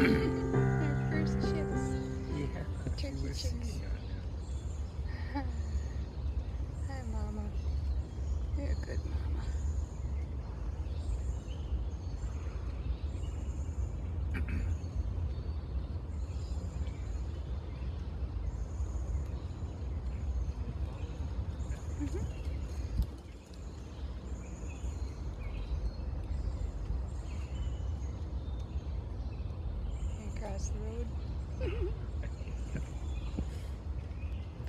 Our first chicks. Yeah, Turkey she was chicks. sitting on Hi, Mama. You're a good mama. Across the road.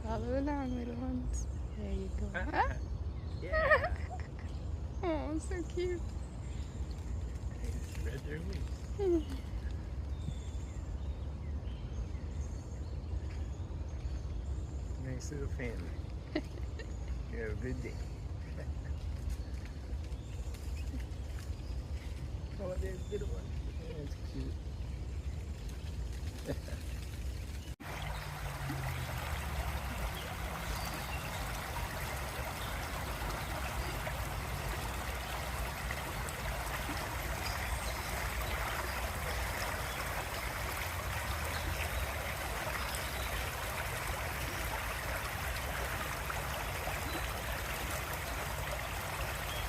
Follow along, little ones. There you go. Ah. Yeah. Oh, so cute. They spread their wings. Nice little family. You have a good day. Oh, there's a little one. That's cute.